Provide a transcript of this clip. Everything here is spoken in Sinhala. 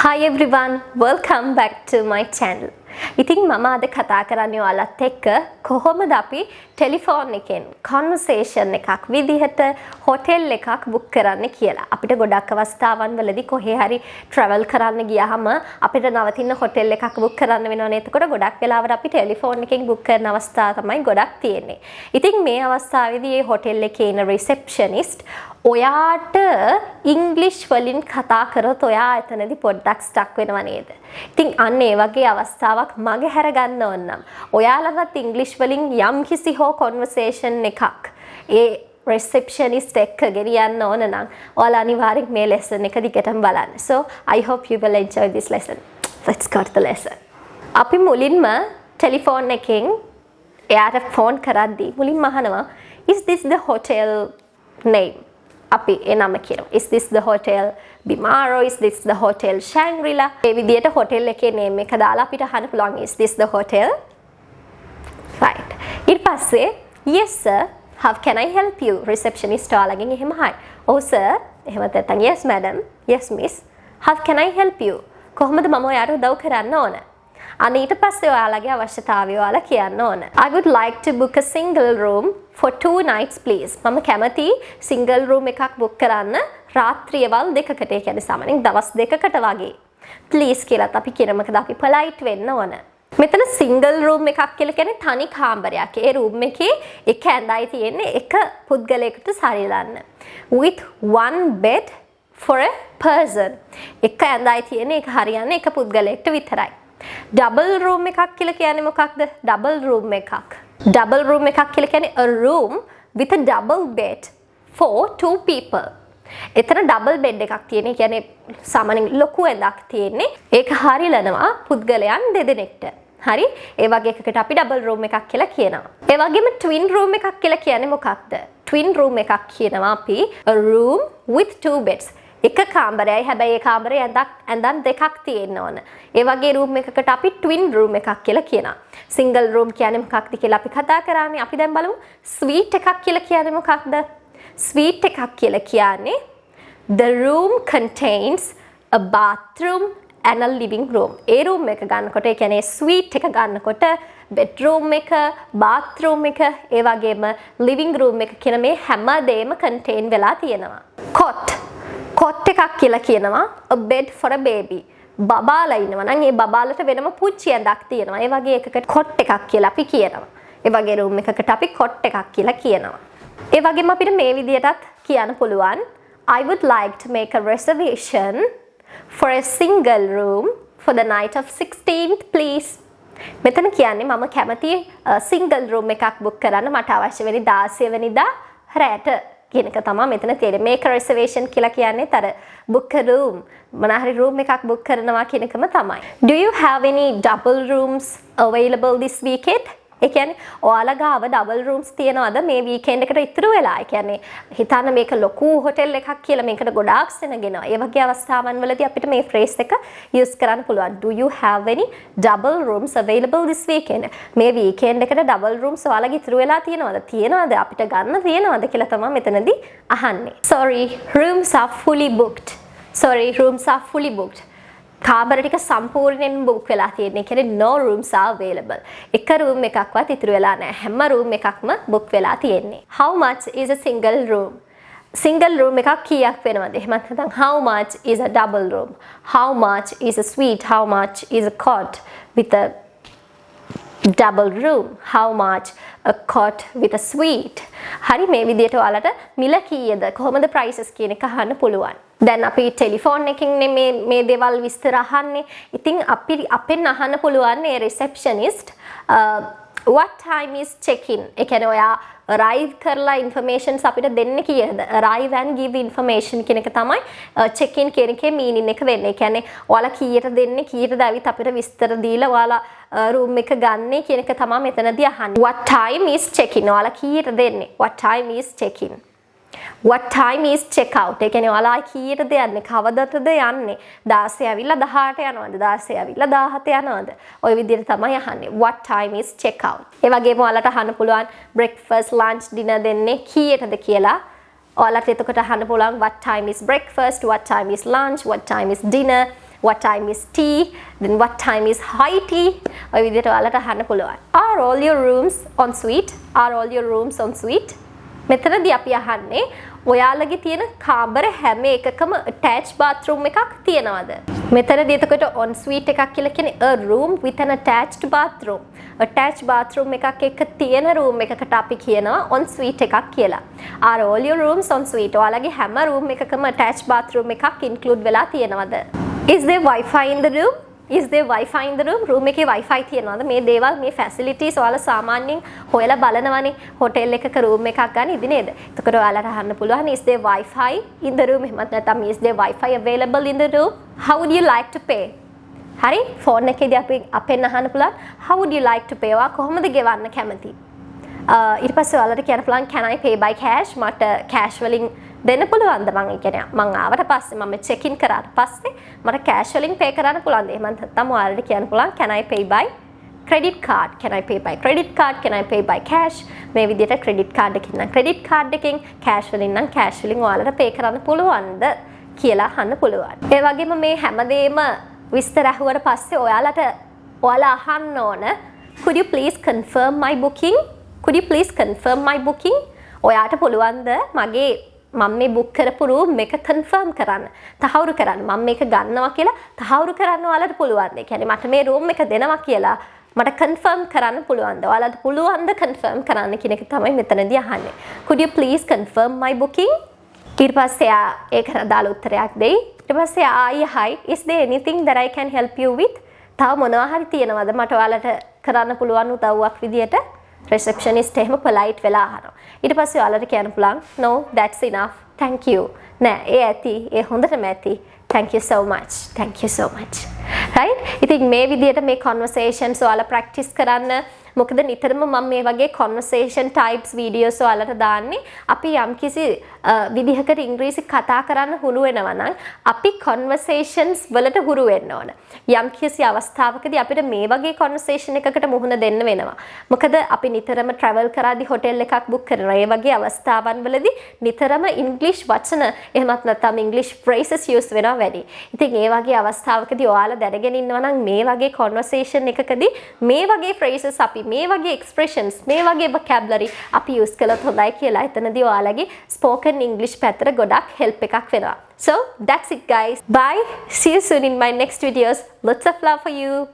Hi everyone, welcome back to my channel. ඉතින් මම අද කතා කරන්නේ ඔයාලත් එක්ක කොහොමද අපි ටෙලිෆෝන් එකෙන් කන්වර්සේෂන් එකක් විදිහට හොටෙල් එකක් බුක් කරන්න කියලා. අපිට ගොඩක් අවස්ථාවන් වලදී කොහේ හරි ට්‍රැවල් කරන්න ගියාම අපිට නවතින හොටෙල් එකක් බුක් කරන්න වෙනවනේ. එතකොට ගොඩක් වෙලාවට අපි ටෙලිෆෝන් එකෙන් බුක් කරන අවස්ථා තමයි ගොඩක් තියෙන්නේ. ඉතින් මේ අවස්ථාවේදී මේ හොටෙල් එකේ ඉන්න රිසෙප්ෂනිස්ට් ඔයාට ඉංග්ලිෂ් වලින් කතා කරොත් ඔයා එතනදී පොඩ්ඩක් ස්ටක් වෙනව නේද? ඉතින් අන්න ඒ වගේ අවස්ථාවක් මගේ හැර ගන්න ඕන නම් ඔයාලවත් ඉංග්ලිෂ් වලින් යම් කිසි හෝ කන්වර්සේෂන් එකක් ඒ රිසෙප්ෂනිස්ට් එක්ක ගෙනියන්න ඕන නම් ඔයාලා අනිවාර්යෙන් මේ ලෙසන් එක දිගටම බලන්න. So I hope you will enjoy this lesson. Let's go to the lesson. අපි මුලින්ම ටෙලිෆෝන් එකෙන් එයාට ෆෝන් කරද්දී මුලින්ම අහනවා is this the hotel name? අපි ඒ නම කියනවා. Is this the hotel Bimaro? Is this the hotel Shangri-La? ඒ විදිහට හොටෙල් එකේ නේම් එක දාලා අපිට අහන්න පුළුවන් is this the hotel? Right. ඊට පස්සේ yes sir, how can I help you? Receptionist ඔයාලගෙන් එහෙම අහයි. Oh sir, එහෙම නැත්නම් yes madam, yes miss, how can I help you? කොහොමද මම ඔයාට උදව් කරන්න ඕන? අන්න ඊට පස්සේ ඔයාලගේ අවශ්‍යතාවය ඔයාලා කියන්න ඕන. I would like to book a single room for 2 nights please. මම කැමති single room එකක් book කරන්න රාත්‍රියවල් දෙකකට. ඒ කියන්නේ සාමාන්‍යයෙන් දවස් දෙකකට වගේ. please කියලාත් අපි කියන මොකද අපි polite වෙන්න ඕන. මෙතන single room එකක් කියලා කියන්නේ තනි කාමරයක්. ඒ room එකේ එක ඇඳයි තියෙන්නේ එක පුද්ගලයෙකුට සරිලන්න. with one bed for a person. එක ඇඳයි තියෙන්නේ ඒක හරියන්නේ එක පුද්ගලයෙකුට විතරයි. double room එකක් කියලා කියන්නේ මොකක්ද? double room එකක්. double room එකක් කියලා කියන්නේ a room with a double bed for 2 people. එතන double bed එකක් තියෙන්නේ. කියන්නේ සාමාන්‍යයෙන් ලොකු ඇඳක් තියෙන්නේ. ඒක හරිලනවා පුද්ගලයන් දෙදෙනෙක්ට. හරි? ඒ වගේ එකකට අපි double room එකක් කියලා කියනවා. ඒ වගේම twin room එකක් කියලා කියන්නේ මොකක්ද? twin room එකක් කියනවා අපි a room with 2 beds. එක කාමරයයි හැබැයි ඒ කාමරේ ඇඳන් දෙකක් තියෙන්න ඕන. ඒ වගේ room එකකට අපි twin room එකක් කියලා කියනවා. single room කියන්නේ මොකක්ද කියලා අපි කතා කරානේ. අපි දැන් බලමු suite එකක් කියලා කියන්නේ මොකක්ද? suite එකක් කියලා කියන්නේ the room contains a bathroom and a living room. A room එක ගන්නකොට ඒ කියන්නේ suite එක ගන්නකොට bedroom එක, bathroom එක, ඒ වගේම living room එක කියන මේ හැමදේම contain වෙලා තියෙනවා. cot එකක් කියලා කියනවා a bed for a baby. බබාලා ඉන්නවා නම් ඒ බබාලට වෙනම පුංචි ඇඳක් තියෙනවා. ඒ වගේ එකකට cot එකක් කියලා අපි කියනවා. ඒ වගේ room එකකට අපි cot එකක් කියලා කියනවා. ඒ වගේම අපිට මේ විදිහටත් කියන්න පුළුවන් I would like to make a reservation for a single room for the night of 16th please. මෙතන කියන්නේ මම කැමති single room එකක් book කරන්න මට අවශ්‍ය වෙන්නේ 16 වෙනිදා රැට කියන එක තමයි මෙතන තියෙන්නේ. මේක reservation කියලා කියන්නේ අර book a room මොනහරි room එකක් book කරනවා කියන එකම තමයි. Do you have any double rooms available this weekend? ඒ කියන්නේ ඔයාලා ගාව double rooms තියනවාද මේ weekend එකට ඉතුරු වෙලා? ඒ කියන්නේ හිතන්න මේක ලොකු hotel එකක් කියලා මේකට ගොඩාක් සෙනගෙනවා. ඒ වගේ අවස්ථාවන් වලදී අපිට මේ phrase එක use කරන්න පුළුවන්. Do you have any double rooms available this weekend? මේ weekend එකට double rooms ඔයාලගේ ඉතුරු වෙලා තියනවාද? තියනවාද? අපිට ගන්න තියනවාද කියලා තමයි මෙතනදී අහන්නේ. Sorry, rooms are fully booked. Sorry, rooms are fully booked. කාමර ටික සම්පූර්ණයෙන් book වෙලා තියෙන්නේ. කියන්නේ no rooms are available. එක room එකක්වත් ඉතුරු වෙලා නැහැ. හැම room එකක්ම book වෙලා තියෙන්නේ. How much is a single room? Single room එකක් කීයක් වෙනවද? එහෙමත් නැත්නම් how much is a double room? How much is a suite? How much is a cot with a double room? How much a cot with a suite? හරි මේ විදිහට ඔයාලට මිල කීයද කොහොමද prices කියන එක අහන්න පුළුවන්. දැන් අපි ටෙලිෆෝන් එකකින් මේ දේවල් විස්තර අහන්නේ. ඉතින් අපෙන් අහන්න පුළුවන් මේ receptionist what time is check-in? ඒ කියන්නේ ඔයා arrive කරලා informations අපිට දෙන්න කීයද? arrive and give information කියන එක තමයි check-in කියන එකේ meaning එක වෙන්නේ. ඒ කියන්නේ ඔයාලා කීයට දෙන්නේ කීයටද ඇවිත් අපිට විස්තර දීලා ඔයාලා room එක ගන්නේ කියන එක තමයි මෙතනදී අහන්නේ. what time is check-in? ඔයාලා කීයට දෙන්නේ? what time is check-in? what time is check out? ඒ කියන්නේ ඔයාලා කීයටද යන්නේ? කවදටද යන්නේ? 16 ඇවිල්ලා 18 යනවද? 16 ඇවිල්ලා 17 යනවද? ඔය විදිහට තමයි අහන්නේ. what time is check out? ඒ වගේම ඔයාලට අහන්න පුළුවන් breakfast, lunch, dinner දෙන්නේ කීයටද කියලා. ඔයාලට එතකොට අහන්න පුළුවන් what time is breakfast, what time is lunch, what time is dinner. what time is tea, then what time is high tea. ඔය විදිහට ඔයාලට අහන්න පුළුවන්. Are all your rooms en suite? Are all your rooms en suite? මෙතනදී අපි අහන්නේ ඔයාලගේ තියෙන කාමර හැම එකකම attached bathroom එකක් තියනවද? මෙතනදී එතකොට en suite එකක් කියලා කියන්නේ a room with an attached bathroom. attached bathroom එකක් එක්ක තියෙන room එකකට අපි කියනවා en suite එකක් කියලා. Are all your rooms en suite? ඔයාලගේ හැම room එකකම attached bathroom එකක් include වෙලා තියෙනවද? Is there Wi-Fi in the room? Is there Wi-Fi in the room? room එකේ Wi-Fi තියනවාද? මේ දේවල් මේ facilities ඔයාලා සාමාන්‍යයෙන් හොයලා බලනවනේ. හොටෙල් එකක room එකක් ගන්න ඉදි නේද? එතකොට ඔයාලට අහන්න පුළුවන් is there Wi-Fi in the room? එහෙමත් නැත්නම් is there Wi-Fi available in the room? How would you like to pay? හරි ෆෝන් එකේදී අපි අපෙන් අහන්න පුළුවන් how would you like to pay? ඔයා කොහොමද ගෙවන්න කැමති? ඊට පස්සේ ඔයාලට කියන්න පුළුවන් can I pay by cash? මට cash වලින් දෙන්න පුළුවන්ද? මම කියන්නේ මම ආවට පස්සේ මම check in කරාට පස්සේ මට cash වලින් pay කරන්න පුළුවන්ද? එහෙම නැත්නම් ඔයාලට කියන්න පුළුවන් can I pay by credit card? Can I pay by credit card? Can I pay by cash? මේ විදිහට credit card එකකින් නම් credit card එකකින් cash වලින් නම් cash වලින් ඔයාලට pay කරන්න පුළුවන්ද කියලා අහන්න පුළුවන්. ඒ වගේම මේ හැමදේම විස්තර අහුවට පස්සේ ඔයාලා අහන්න ඕන could you please confirm my booking? Could you please confirm my booking? ඔයාට පුළුවන්ද මගේ මම මේ book කරපු room එක confirm කරන්න, තහවුරු කරන්න, මම මේක ගන්නවා කියලා තහවුරු කරන්න ඔයාලට පුළුවන්ද? ඒ කියන්නේ මට මේ room එක දෙනවා කියලා මට confirm කරන්න පුළුවන්ද? ඔයාලට පුළුවන්ද confirm කරන්න කියන එක තමයි මෙතනදී අහන්නේ. Could you please confirm my booking? ඊට පස්සේ ඒකට දාලා උත්තරයක් දෙයි. ඊට පස්සේ ආයි hi is there anything that I can help you with? තව මොනවා හරි තියෙනවද මට ඔයාලට කරන්න පුළුවන් උදව්වක් විදියට? receptionist එහෙම polite වෙලා අහනවා. ඊට පස්සේ ඔයාලට කියන්න පුළුවන් no that's enough thank you. නෑ ඒ ඇති ඒ හොඳටම ඇති. thank you so much. thank you so much. right? ඉතින් මේ විදියට මේ conversations ඔයාලා practice කරන්න. මොකද නිතරම මම මේ වගේ conversation types videos ඔයාලට දාන්නේ අපි යම්කිසි විදිහකට ඉංග්‍රීසි කතා කරන්න හුරු වෙනවා නම් අපි conversations වලට හුරු වෙන්න ඕන. යම්කිසි අවස්ථාවකදී අපිට මේ වගේ conversation එකකට මුහුණ දෙන්න වෙනවා. මොකද අපි නිතරම travel කරාදී hotel එකක් book කරනවා. ඒ වගේ අවස්ථාවන් වලදී නිතරම English වචන එහෙමත් නැත්නම් English phrases use වෙනවා වැඩි. ඉතින් ඒ වගේ අවස්ථාවකදී ඔයාලා දැනගෙන ඉන්නවා නම් මේ වගේ conversation එකකදී මේ වගේ phrases අපි මේ වගේ expressions මේ වගේ vocabulary අපි use කළොත් හොඳයි කියලා එතනදී ඔයාලගේ spoken English පැත්තට ගොඩක් help එකක් වෙනවා. So that's it guys. Bye. See you soon in my next videos. Lots of love for you.